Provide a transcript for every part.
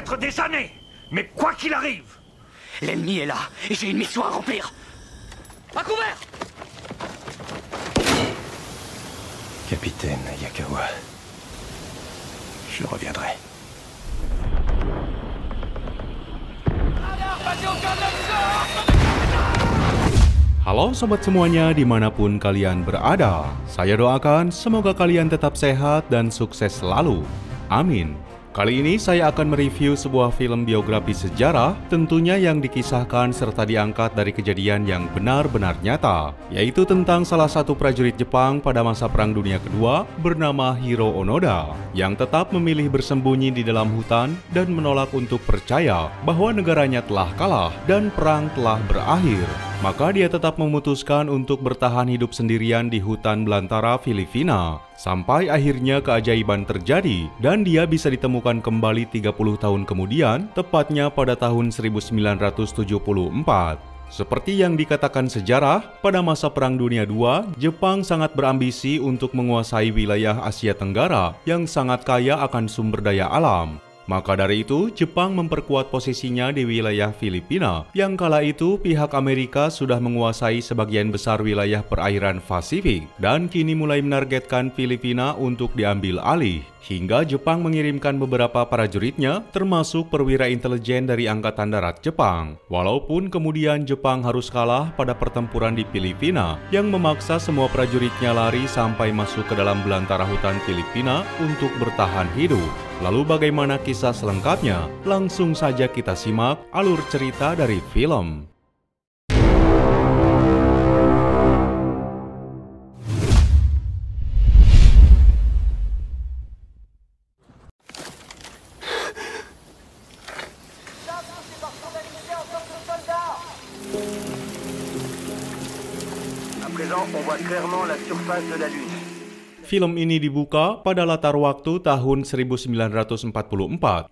mettre des années. Mais quoi qu'il arrive, l'ennemi est là et j'ai une mission à remplir. À couvert! Capitaine Hayakawa, je reviendrai. Halo sobat semuanya dimanapun kalian berada. Saya doakan semoga kalian tetap sehat dan sukses selalu. Amin. Kali ini saya akan mereview sebuah film biografi sejarah, tentunya yang dikisahkan serta diangkat dari kejadian yang benar-benar nyata, yaitu tentang salah satu prajurit Jepang pada masa Perang Dunia Kedua bernama Hiro Onoda, yang tetap memilih bersembunyi di dalam hutan dan menolak untuk percaya bahwa negaranya telah kalah dan perang telah berakhir. Maka dia tetap memutuskan untuk bertahan hidup sendirian di hutan belantara Filipina. Sampai akhirnya keajaiban terjadi dan dia bisa ditemukan kembali 30 tahun kemudian, tepatnya pada tahun 1974. Seperti yang dikatakan sejarah, pada masa Perang Dunia II, Jepang sangat berambisi untuk menguasai wilayah Asia Tenggara yang sangat kaya akan sumber daya alam. Maka dari itu, Jepang memperkuat posisinya di wilayah Filipina, yang kala itu pihak Amerika sudah menguasai sebagian besar wilayah perairan Pasifik, dan kini mulai menargetkan Filipina untuk diambil alih. Hingga Jepang mengirimkan beberapa prajuritnya, termasuk perwira intelijen dari Angkatan Darat Jepang. Walaupun kemudian Jepang harus kalah pada pertempuran di Filipina, yang memaksa semua prajuritnya lari sampai masuk ke dalam belantara hutan Filipina untuk bertahan hidup. Lalu bagaimana kisah selengkapnya? Langsung saja kita simak alur cerita dari film. à présent, on voit clairement la surface de la Lune. Film ini dibuka pada latar waktu tahun 1944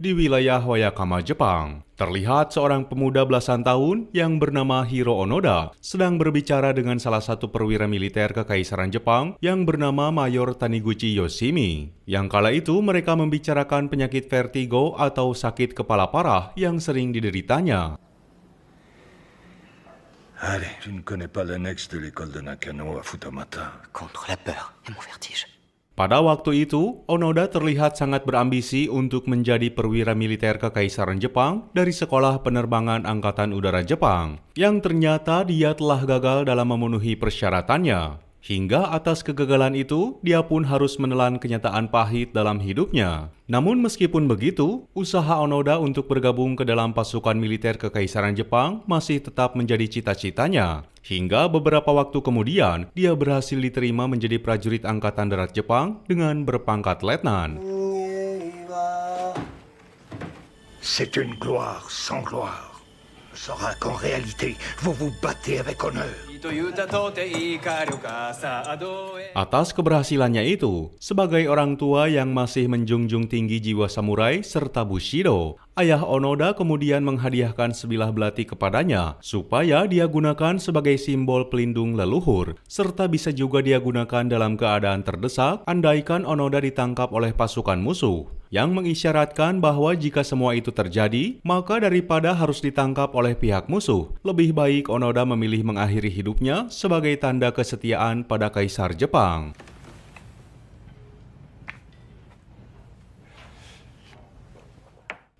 di wilayah Wayakama, Jepang. Terlihat seorang pemuda belasan tahun yang bernama Hiro Onoda sedang berbicara dengan salah satu perwira militer Kekaisaran Jepang yang bernama Mayor Taniguchi Yoshimi. Yang kala itu mereka membicarakan penyakit vertigo atau sakit kepala parah yang sering dideritanya. Allez, tu ne connais pas l'annexe de l'école de Nakano à Futamata. Contre la peur et mon vertige. Pada waktu itu, Onoda terlihat sangat berambisi untuk menjadi perwira militer Kekaisaran Jepang dari Sekolah Penerbangan Angkatan Udara Jepang, yang ternyata dia telah gagal dalam memenuhi persyaratannya. Hingga atas kegagalan itu, dia pun harus menelan kenyataan pahit dalam hidupnya. Namun meskipun begitu, usaha Onoda untuk bergabung ke dalam pasukan militer Kekaisaran Jepang masih tetap menjadi cita-citanya. Hingga beberapa waktu kemudian, dia berhasil diterima menjadi prajurit Angkatan Darat Jepang dengan berpangkat letnan. C'est une gloire sans gloire. Ne saura qu'en réalité, vous vous battez avec honneur. Atas keberhasilannya itu, sebagai orang tua yang masih menjunjung tinggi jiwa samurai serta bushido, ayah Onoda kemudian menghadiahkan sebilah belati kepadanya supaya dia gunakan sebagai simbol pelindung leluhur, serta bisa juga dia gunakan dalam keadaan terdesak andaikan Onoda ditangkap oleh pasukan musuh, yang mengisyaratkan bahwa jika semua itu terjadi, maka daripada harus ditangkap oleh pihak musuh, lebih baik Onoda memilih mengakhiri hidupnya sebagai tanda kesetiaan pada Kaisar Jepang.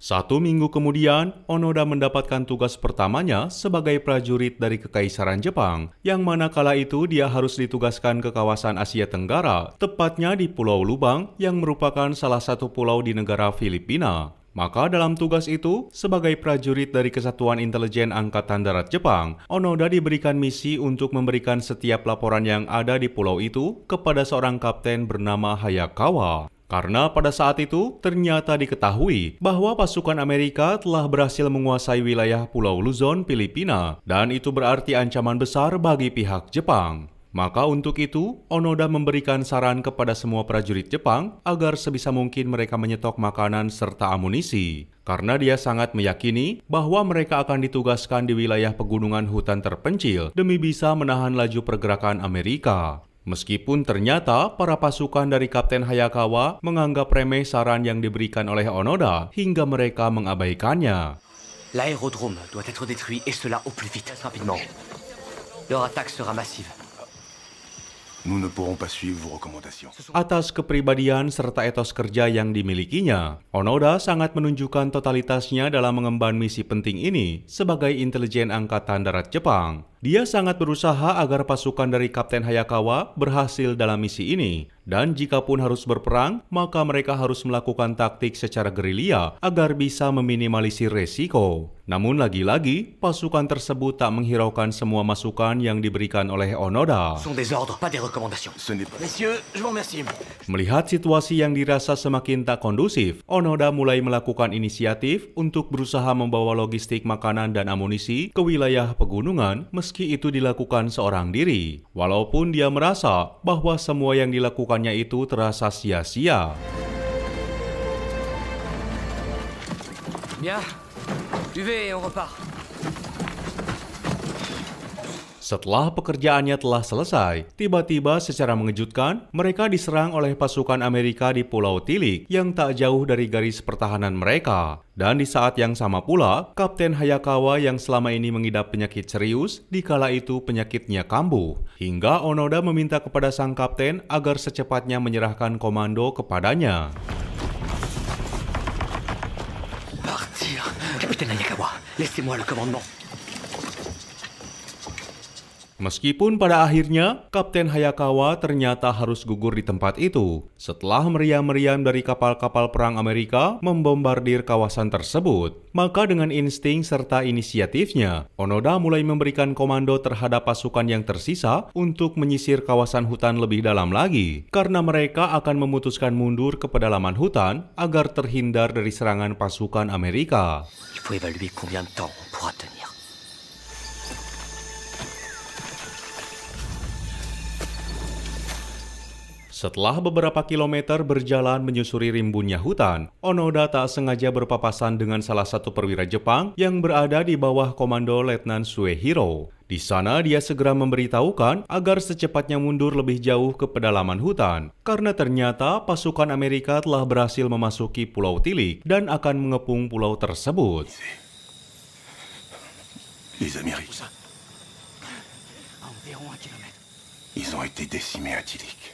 Satu minggu kemudian, Onoda mendapatkan tugas pertamanya sebagai prajurit dari Kekaisaran Jepang, yang mana kala itu dia harus ditugaskan ke kawasan Asia Tenggara, tepatnya di Pulau Lubang yang merupakan salah satu pulau di negara Filipina. Maka dalam tugas itu, sebagai prajurit dari Kesatuan Intelijen Angkatan Darat Jepang, Onoda diberikan misi untuk memberikan setiap laporan yang ada di pulau itu kepada seorang kapten bernama Hayakawa. Karena pada saat itu ternyata diketahui bahwa pasukan Amerika telah berhasil menguasai wilayah Pulau Luzon, Filipina, dan itu berarti ancaman besar bagi pihak Jepang. Maka untuk itu, Onoda memberikan saran kepada semua prajurit Jepang agar sebisa mungkin mereka menyetok makanan serta amunisi. Karena dia sangat meyakini bahwa mereka akan ditugaskan di wilayah pegunungan hutan terpencil demi bisa menahan laju pergerakan Amerika. Meskipun ternyata para pasukan dari Kapten Hayakawa menganggap remeh saran yang diberikan oleh Onoda hingga mereka mengabaikannya. L'aérodrome doit être détruit et cela au plus vite, rapidement. Leur attaque sera massive. Nous ne pourrons pas suivre vos recommandations. Atas kepribadian serta etos kerja yang dimilikinya, Onoda sangat menunjukkan totalitasnya dalam mengemban misi penting ini sebagai intelijen Angkatan Darat Jepang. Dia sangat berusaha agar pasukan dari Kapten Hayakawa berhasil dalam misi ini. Dan jikapun harus berperang, maka mereka harus melakukan taktik secara gerilya agar bisa meminimalisir resiko. Namun lagi-lagi, pasukan tersebut tak menghiraukan semua masukan yang diberikan oleh Onoda. Ce sont des ordres, pas des recommandations. Ce n'est pas... Messieurs, je vous remercie. Melihat situasi yang dirasa semakin tak kondusif, Onoda mulai melakukan inisiatif untuk berusaha membawa logistik makanan dan amunisi ke wilayah pegunungan meski itu dilakukan seorang diri. Walaupun dia merasa bahwa semua yang dilakukannya itu terasa sia-sia. Bien. Buvez et on repart. Setelah pekerjaannya telah selesai, tiba-tiba secara mengejutkan, mereka diserang oleh pasukan Amerika di Pulau Tilik yang tak jauh dari garis pertahanan mereka. Dan di saat yang sama pula, Kapten Hayakawa yang selama ini mengidap penyakit serius, dikala itu penyakitnya kambuh. Hingga Onoda meminta kepada sang kapten agar secepatnya menyerahkan komando kepadanya. Partir. Capitaine Hayakawa, laissez-moi le commandement. Meskipun pada akhirnya, Kapten Hayakawa ternyata harus gugur di tempat itu setelah meriam-meriam dari kapal-kapal perang Amerika membombardir kawasan tersebut. Maka dengan insting serta inisiatifnya, Onoda mulai memberikan komando terhadap pasukan yang tersisa untuk menyisir kawasan hutan lebih dalam lagi, karena mereka akan memutuskan mundur ke pedalaman hutan agar terhindar dari serangan pasukan Amerika. Il faut évaluer combien de temps on pourra tenir. Setelah beberapa kilometer berjalan menyusuri rimbunnya hutan, Onoda tak sengaja berpapasan dengan salah satu perwira Jepang yang berada di bawah komando Letnan Suehiro. Di sana dia segera memberitahukan agar secepatnya mundur lebih jauh ke pedalaman hutan, karena ternyata pasukan Amerika telah berhasil memasuki Pulau Tilik dan akan mengepung pulau tersebut. Les Américains. Ils ont été décimés à Tilik.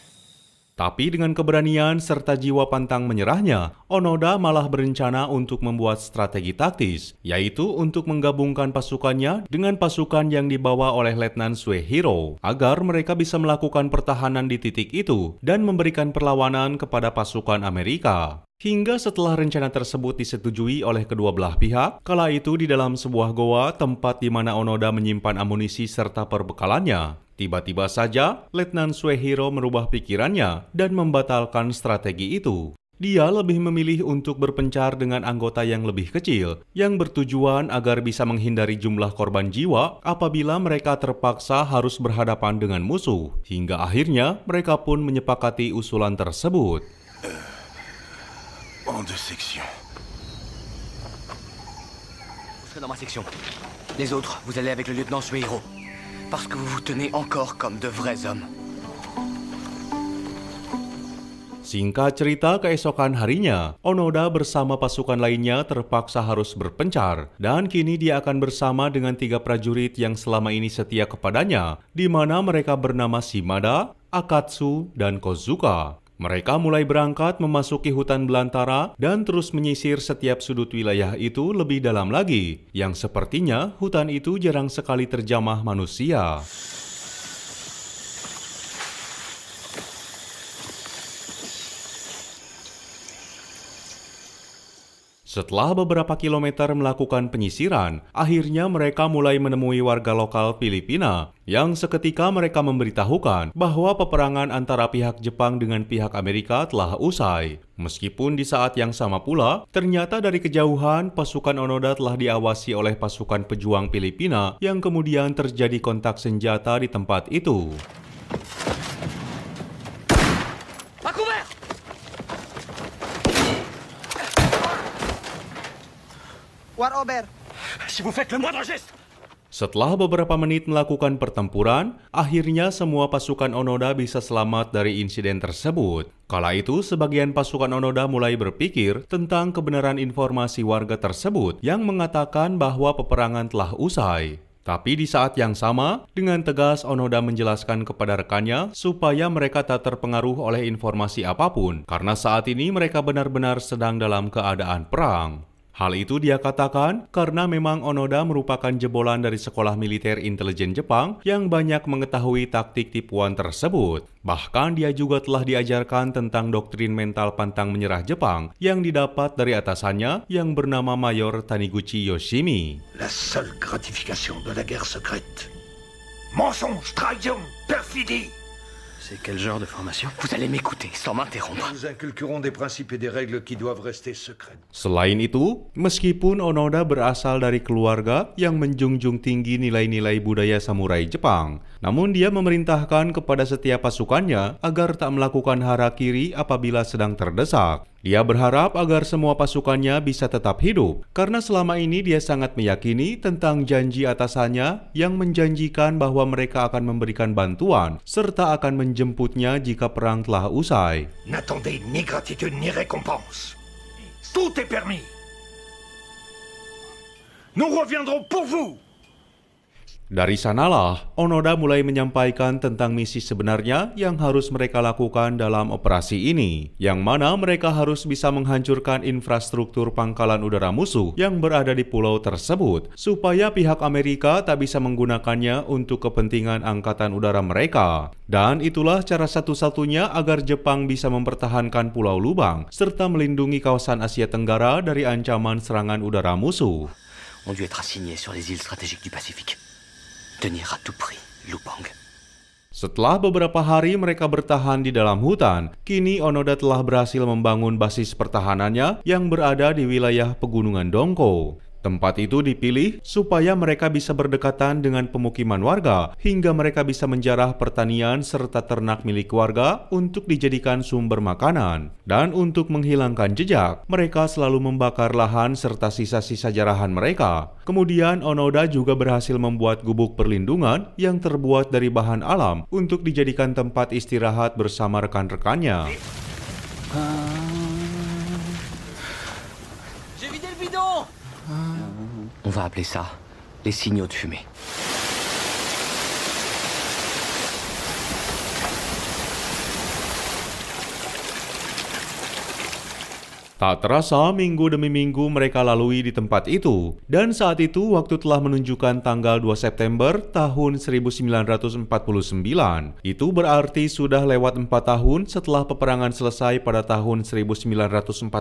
Tapi dengan keberanian serta jiwa pantang menyerahnya, Onoda malah berencana untuk membuat strategi taktis, yaitu untuk menggabungkan pasukannya dengan pasukan yang dibawa oleh Letnan Suehiro, agar mereka bisa melakukan pertahanan di titik itu dan memberikan perlawanan kepada pasukan Amerika. Hingga setelah rencana tersebut disetujui oleh kedua belah pihak, kala itu di dalam sebuah goa tempat di mana Onoda menyimpan amunisi serta perbekalannya, tiba-tiba saja Letnan Suehiro merubah pikirannya dan membatalkan strategi itu. Dia lebih memilih untuk berpencar dengan anggota yang lebih kecil, yang bertujuan agar bisa menghindari jumlah korban jiwa apabila mereka terpaksa harus berhadapan dengan musuh. Hingga akhirnya mereka pun menyepakati usulan tersebut. En deux sections. Vous serez dans ma section. Les autres, vous allez avec le lieutenant Suehiro. Parce que vous vous tenez encore comme de vrais hommes. Singkat cerita, keesokan harinya, Onoda bersama pasukan lainnya terpaksa harus berpencar, dan kini dia akan bersama dengan 3 prajurit yang selama ini setia kepadanya, di mana mereka bernama Shimada, Akatsu, dan Kozuka. Mereka mulai berangkat memasuki hutan belantara dan terus menyisir setiap sudut wilayah itu lebih dalam lagi, yang sepertinya hutan itu jarang sekali terjamah manusia. Setelah beberapa kilometer melakukan penyisiran, akhirnya mereka mulai menemui warga lokal Filipina yang seketika mereka memberitahukan bahwa peperangan antara pihak Jepang dengan pihak Amerika telah usai. Meskipun di saat yang sama pula, ternyata dari kejauhan pasukan Onoda telah diawasi oleh pasukan pejuang Filipina yang kemudian terjadi kontak senjata di tempat itu. War over. Si vous faites le moindre geste, Setelah beberapa menit melakukan pertempuran, akhirnya semua pasukan Onoda bisa selamat dari insiden tersebut. Kala itu, sebagian pasukan Onoda mulai berpikir tentang kebenaran informasi warga tersebut yang mengatakan bahwa peperangan telah usai. Tapi di saat yang sama, dengan tegas Onoda menjelaskan kepada rekannya supaya mereka tak terpengaruh oleh informasi apapun, karena saat ini mereka benar-benar sedang dalam keadaan perang. Hal itu dia katakan karena memang Onoda merupakan jebolan dari sekolah militer intelijen Jepang yang banyak mengetahui taktik tipuan tersebut. Bahkan dia juga telah diajarkan tentang doktrin mental pantang menyerah Jepang yang didapat dari atasannya yang bernama Mayor Taniguchi Yoshimi. La seule gratification de la guerre secrète. Mensonge, trahison, perfidie. C'est quel genre de formation? Vous allez m'écouter sans m'interrompre. Nous inculquerons des principes et des règles qui doivent rester secrets. Selain itu, meskipun Onoda berasal dari keluarga yang menjunjung tinggi nilai-nilai budaya samurai Jepang, namun dia memerintahkan kepada setiap pasukannya agar tak melakukan harakiri apabila sedang terdesak. Dia berharap agar semua pasukannya bisa tetap hidup, karena selama ini dia sangat meyakini tentang janji atasannya yang menjanjikan bahwa mereka akan memberikan bantuan, serta akan menjemputnya jika perang telah usai. N'attendez ni gratitude ni récompense. Tout est permis. Nous reviendrons pour vous. Dari sanalah, Onoda mulai menyampaikan tentang misi sebenarnya yang harus mereka lakukan dalam operasi ini, yang mana mereka harus bisa menghancurkan infrastruktur pangkalan udara musuh yang berada di pulau tersebut, supaya pihak Amerika tak bisa menggunakannya untuk kepentingan angkatan udara mereka. Dan itulah cara satu-satunya agar Jepang bisa mempertahankan Pulau Lubang, serta melindungi kawasan Asia Tenggara dari ancaman serangan udara musuh. On dû être assigné sur les îles stratégiques du Pacifique. Tenir à tout prix Lubang. Setelah beberapa hari mereka bertahan di dalam hutan, kini Onoda telah berhasil membangun basis pertahanannya yang berada di wilayah pegunungan Dongko. Tempat itu dipilih supaya mereka bisa berdekatan dengan pemukiman warga hingga mereka bisa menjarah pertanian serta ternak milik warga untuk dijadikan sumber makanan. Dan untuk menghilangkan jejak, mereka selalu membakar lahan serta sisa-sisa jarahan mereka. Kemudian Onoda juga berhasil membuat gubuk perlindungan yang terbuat dari bahan alam untuk dijadikan tempat istirahat bersama rekan-rekannya. J'ai vidé le bidon. On va appeler ça les signaux de fumée. Tak terasa, minggu demi minggu mereka lalui di tempat itu. Dan saat itu, waktu telah menunjukkan tanggal 2 September tahun 1949. Itu berarti sudah lewat 4 tahun setelah peperangan selesai pada tahun 1945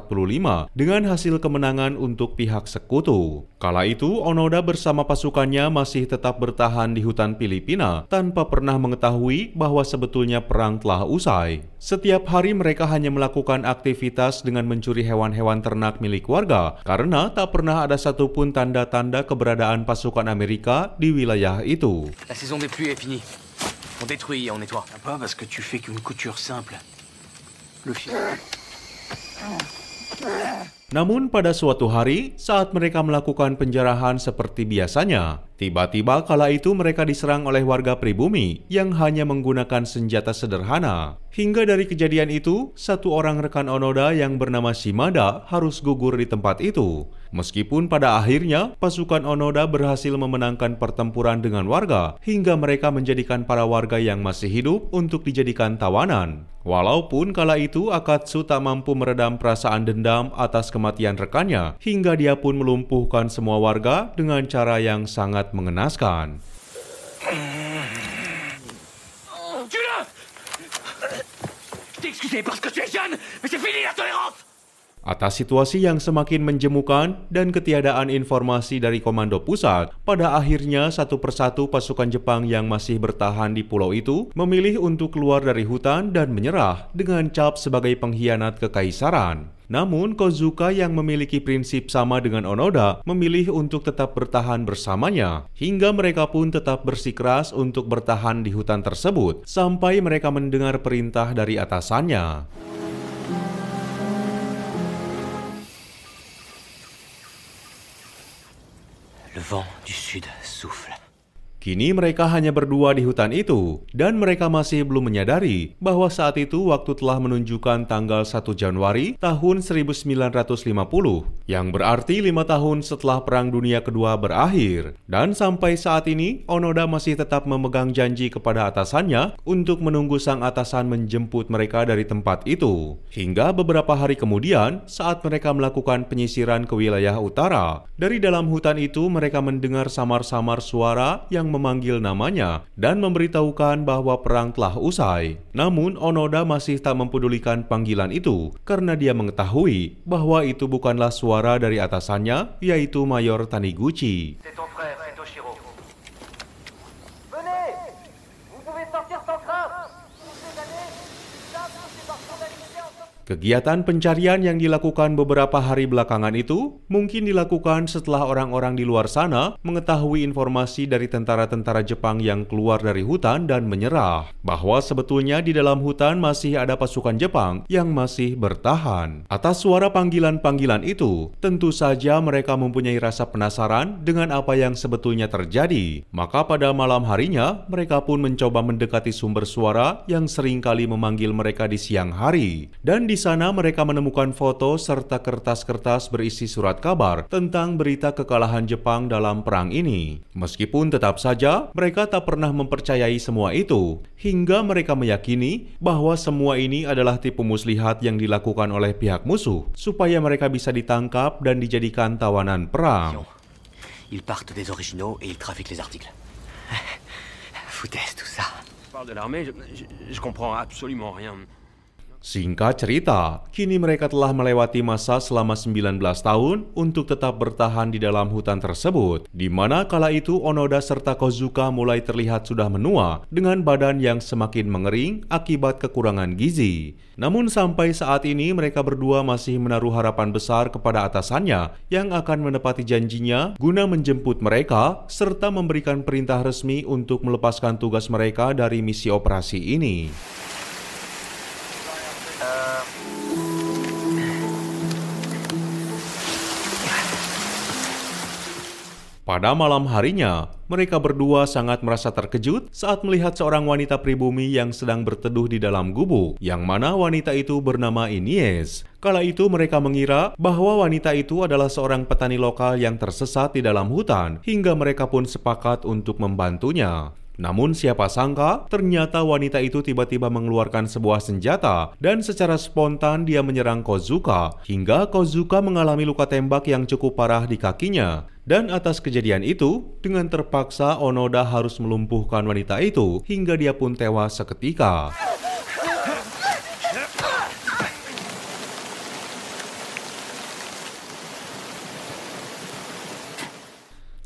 dengan hasil kemenangan untuk pihak sekutu. Kala itu, Onoda bersama pasukannya masih tetap bertahan di hutan Filipina tanpa pernah mengetahui bahwa sebetulnya perang telah usai. Setiap hari mereka hanya melakukan aktivitas dengan mencuri hewan-hewan ternak milik warga karena tak pernah ada satupun tanda-tanda keberadaan pasukan Amerika di wilayah itu. La saison des pluies est finie. On détruit et on nettoie. Pas parce que tu fais qu'une couture simple. Le fil. Namun pada suatu hari, saat mereka melakukan penjarahan seperti biasanya, tiba-tiba kala itu mereka diserang oleh warga pribumi yang hanya menggunakan senjata sederhana. Hingga dari kejadian itu, satu orang rekan Onoda yang bernama Shimada harus gugur di tempat itu. Meskipun pada akhirnya, pasukan Onoda berhasil memenangkan pertempuran dengan warga, hingga mereka menjadikan para warga yang masih hidup untuk dijadikan tawanan. Walaupun kala itu Akatsu tak mampu meredam perasaan dendam atas kematian rekannya, hingga dia pun melumpuhkan semua warga dengan cara yang sangat mengenaskan. Tue-le! T'es excusé parce que tu es jeune, mais c'est fini la tolérance! Atas situasi yang semakin menjemukan dan ketiadaan informasi dari komando pusat, pada akhirnya satu persatu pasukan Jepang yang masih bertahan di pulau itu memilih untuk keluar dari hutan dan menyerah dengan cap sebagai pengkhianat kekaisaran. Namun Kozuka yang memiliki prinsip sama dengan Onoda memilih untuk tetap bertahan bersamanya, hingga mereka pun tetap bersikeras untuk bertahan di hutan tersebut sampai mereka mendengar perintah dari atasannya. Le vent du sud souffle. Kini mereka hanya berdua di hutan itu, dan mereka masih belum menyadari bahwa saat itu waktu telah menunjukkan tanggal 1 Januari tahun 1950, yang berarti 5 tahun setelah Perang Dunia Kedua berakhir. Dan sampai saat ini, Onoda masih tetap memegang janji kepada atasannya untuk menunggu sang atasan menjemput mereka dari tempat itu. Hingga beberapa hari kemudian, saat mereka melakukan penyisiran ke wilayah utara, dari dalam hutan itu mereka mendengar samar-samar suara yang memanggil namanya dan memberitahukan bahwa perang telah usai. Namun Onoda masih tak mempedulikan panggilan itu karena dia mengetahui bahwa itu bukanlah suara dari atasannya, yaitu Mayor Taniguchi. C'est ton frère, c'est Toshiro. Venez! Vous pouvez sortir sans crainte! Toutes ces années, ils savent que c'est par condamnation. Kegiatan pencarian yang dilakukan beberapa hari belakangan itu mungkin dilakukan setelah orang-orang di luar sana mengetahui informasi dari tentara-tentara Jepang yang keluar dari hutan dan menyerah, bahwa sebetulnya di dalam hutan masih ada pasukan Jepang yang masih bertahan. Atas suara panggilan-panggilan itu, tentu saja mereka mempunyai rasa penasaran dengan apa yang sebetulnya terjadi. Maka pada malam harinya, mereka pun mencoba mendekati sumber suara yang seringkali memanggil mereka di siang hari. Dan di sana mereka menemukan foto serta kertas-kertas berisi surat kabar tentang berita kekalahan Jepang dalam perang ini. Meskipun tetap saja mereka tak pernah mempercayai semua itu, hingga mereka meyakini bahwa semua ini adalah tipu muslihat yang dilakukan oleh pihak musuh supaya mereka bisa ditangkap dan dijadikan tawanan perang. Ils partent des originaux et ils trafiquent les articles. Foutaise tout ça. Je parle de l'armée, je comprends absolument rien. Singkat cerita, kini mereka telah melewati masa selama 19 tahun untuk tetap bertahan di dalam hutan tersebut, di mana kala itu Onoda serta Kozuka mulai terlihat sudah menua dengan badan yang semakin mengering akibat kekurangan gizi. Namun sampai saat ini mereka berdua masih menaruh harapan besar kepada atasannya yang akan menepati janjinya guna menjemput mereka serta memberikan perintah resmi untuk melepaskan tugas mereka dari misi operasi ini. Pada malam harinya, mereka berdua sangat merasa terkejut saat melihat seorang wanita pribumi yang sedang berteduh di dalam gubuk, yang mana wanita itu bernama Inies. Kala itu mereka mengira bahwa wanita itu adalah seorang petani lokal yang tersesat di dalam hutan, hingga mereka pun sepakat untuk membantunya. Namun siapa sangka, ternyata wanita itu tiba-tiba mengeluarkan sebuah senjata dan secara spontan dia menyerang Kozuka, hingga Kozuka mengalami luka tembak yang cukup parah di kakinya. Dan atas kejadian itu, dengan terpaksa Onoda harus melumpuhkan wanita itu hingga dia pun tewas seketika.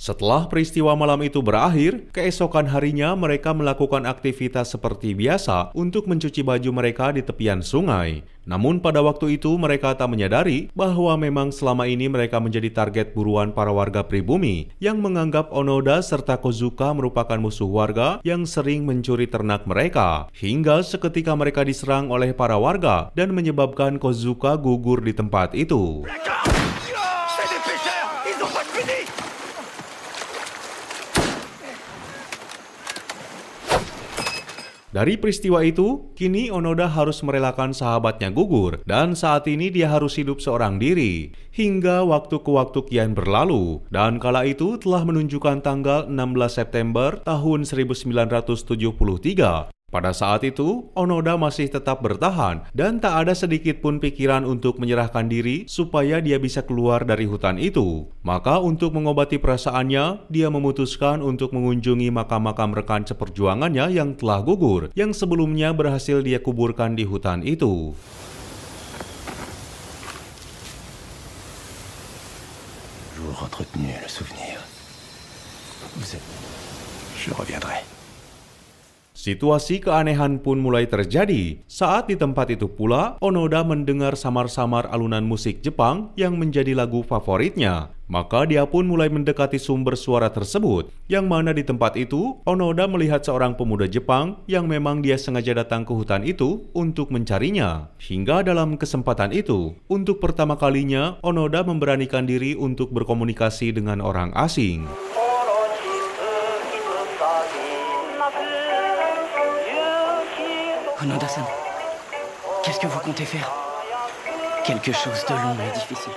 Setelah peristiwa malam itu berakhir, keesokan harinya mereka melakukan aktivitas seperti biasa untuk mencuci baju mereka di tepian sungai. Namun pada waktu itu mereka tak menyadari bahwa memang selama ini mereka menjadi target buruan para warga pribumi yang menganggap Onoda serta Kozuka merupakan musuh warga yang sering mencuri ternak mereka. Hingga seketika mereka diserang oleh para warga dan menyebabkan Kozuka gugur di tempat itu. Dari peristiwa itu, kini Onoda harus merelakan sahabatnya gugur dan saat ini dia harus hidup seorang diri. Hingga waktu ke waktu kian berlalu dan kala itu telah menunjukkan tanggal 16 September tahun 1973. Pada saat itu, Onoda masih tetap bertahan dan tak ada sedikit pun pikiran untuk menyerahkan diri supaya dia bisa keluar dari hutan itu. Maka untuk mengobati perasaannya, dia memutuskan untuk mengunjungi makam-makam rekan seperjuangannya yang telah gugur, yang sebelumnya berhasil dia kuburkan di hutan itu. Vous entretenez le souvenir. Je reviendrai. Situasi keanehan pun mulai terjadi saat di tempat itu pula Onoda mendengar samar-samar alunan musik Jepang yang menjadi lagu favoritnya. Maka dia pun mulai mendekati sumber suara tersebut, yang mana di tempat itu Onoda melihat seorang pemuda Jepang yang memang dia sengaja datang ke hutan itu untuk mencarinya. Hingga dalam kesempatan itu, untuk pertama kalinya Onoda memberanikan diri untuk berkomunikasi dengan orang asing. Onoda-san, qu'est-ce que vous comptez faire? Quelque chose de long et difficile.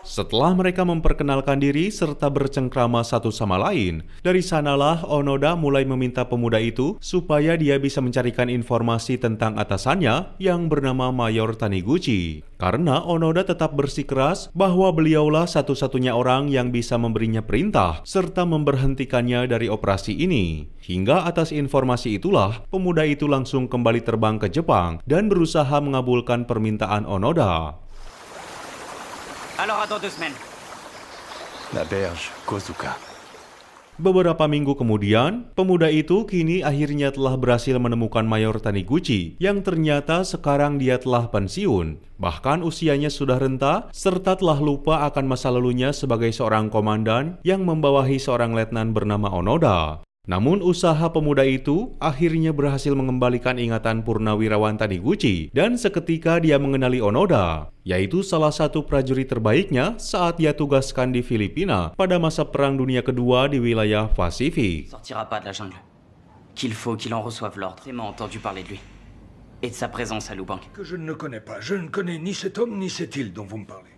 Setelah mereka memperkenalkan diri serta bercengkrama satu sama lain, dari sanalah Onoda mulai meminta pemuda itu supaya dia bisa mencarikan informasi tentang atasannya yang bernama Mayor Taniguchi. Karena Onoda tetap bersikeras bahwa beliaulah satu-satunya orang yang bisa memberinya perintah serta memberhentikannya dari operasi ini. Hingga atas informasi itulah, pemuda itu langsung kembali terbang ke Jepang dan berusaha mengabulkan permintaan Onoda. Alors attends 2 semaines. La berge, Kozuka. Beberapa minggu kemudian, pemuda itu kini akhirnya telah berhasil menemukan Mayor Taniguchi yang ternyata sekarang dia telah pensiun. Bahkan usianya sudah renta serta telah lupa akan masa lalunya sebagai seorang komandan yang membawahi seorang letnan bernama Onoda. Namun usaha pemuda itu akhirnya berhasil mengembalikan ingatan purnawirawan Taniguchi dan seketika dia mengenali Onoda, yaitu salah satu prajurit terbaiknya saat dia tugaskan di Filipina pada masa Perang Dunia Kedua di wilayah Pasifik. Sortira pas de la jungle. Qu'il faut qu'il en reçoive l'ordre. J'ai entendu parler de lui. Et de sa présence à Lubang. Que je ne le connais pas. Je ne connais ni cet homme ni cette île dont vous me parlez.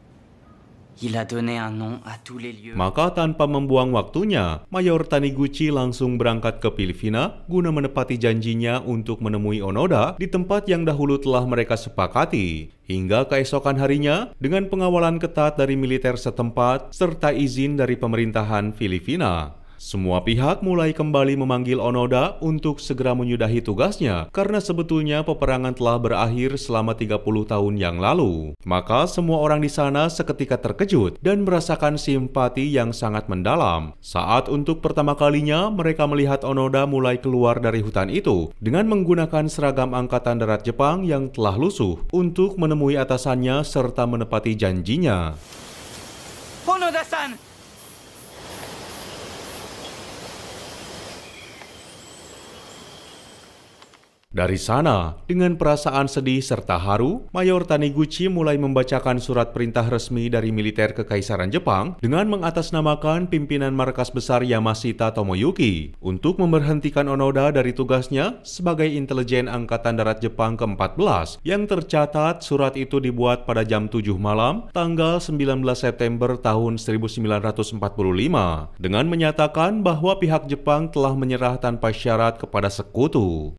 Il a donné un nom à tous les lieux. Maka tanpa membuang waktunya, Mayor Taniguchi langsung berangkat ke Filipina guna menepati janjinya untuk menemui Onoda di tempat yang dahulu telah mereka sepakati. Hingga keesokan harinya, dengan pengawalan ketat dari militer setempat serta izin dari pemerintahan Filipina, semua pihak mulai kembali memanggil Onoda untuk segera menyudahi tugasnya karena sebetulnya peperangan telah berakhir selama 30 tahun yang lalu. Maka semua orang di sana seketika terkejut dan merasakan simpati yang sangat mendalam saat untuk pertama kalinya mereka melihat Onoda mulai keluar dari hutan itu dengan menggunakan seragam Angkatan Darat Jepang yang telah lusuh untuk menemui atasannya serta menepati janjinya. Onoda-san! Dari sana, dengan perasaan sedih serta haru, Mayor Taniguchi mulai membacakan surat perintah resmi dari militer Kekaisaran Jepang dengan mengatasnamakan pimpinan markas besar Yamashita Tomoyuki untuk memberhentikan Onoda dari tugasnya sebagai intelijen Angkatan Darat Jepang ke-14 yang tercatat surat itu dibuat pada jam 7 malam tanggal 19 September tahun 1945 dengan menyatakan bahwa pihak Jepang telah menyerah tanpa syarat kepada sekutu.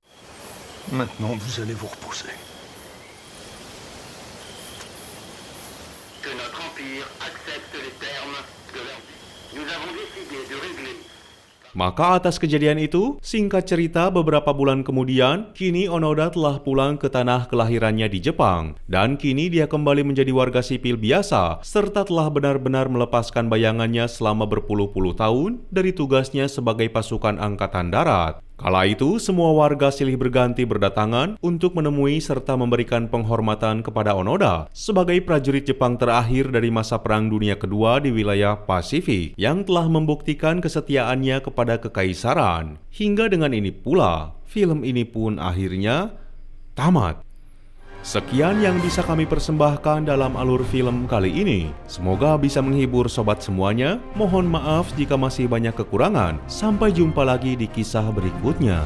Maintenant, vous allez vous reposer. Que notre empire accepte les termes de leur vie. Nous avons décidé de régler. Maka atas kejadian itu, singkat cerita beberapa bulan kemudian, kini Onoda telah pulang ke tanah kelahirannya di Jepang. Dan kini dia kembali menjadi warga sipil biasa, serta telah benar-benar melepaskan bayangannya selama berpuluh-puluh tahun dari tugasnya sebagai pasukan Angkatan Darat. Kala itu, semua warga silih berganti berdatangan untuk menemui serta memberikan penghormatan kepada Onoda sebagai prajurit Jepang terakhir dari masa Perang Dunia Kedua di wilayah Pasifik yang telah membuktikan kesetiaannya kepada kekaisaran. Hingga dengan ini pula, film ini pun akhirnya tamat. Sekian yang bisa kami persembahkan dalam alur film kali ini. Semoga bisa menghibur sobat semuanya. Mohon maaf jika masih banyak kekurangan. Sampai jumpa lagi di kisah berikutnya.